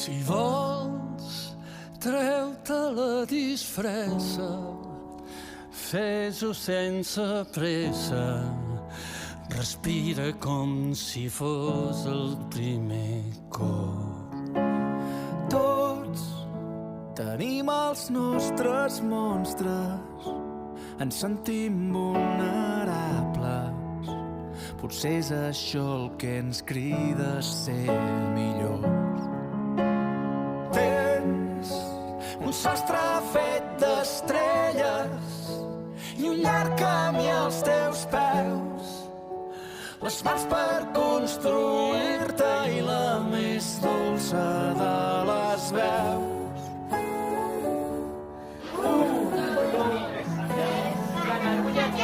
Si vols, treu-te la disfressa, fes-ho sense pressa, respira com si fos el primer cop. Tots tenim els nostres monstres, ens sentim vulnerables. Potser és això el que ens crida a ser millors. Tens un sostre fet d'estrelles i un llarg camí als teus peus, les mans per construir-te i la més dolça de les veus.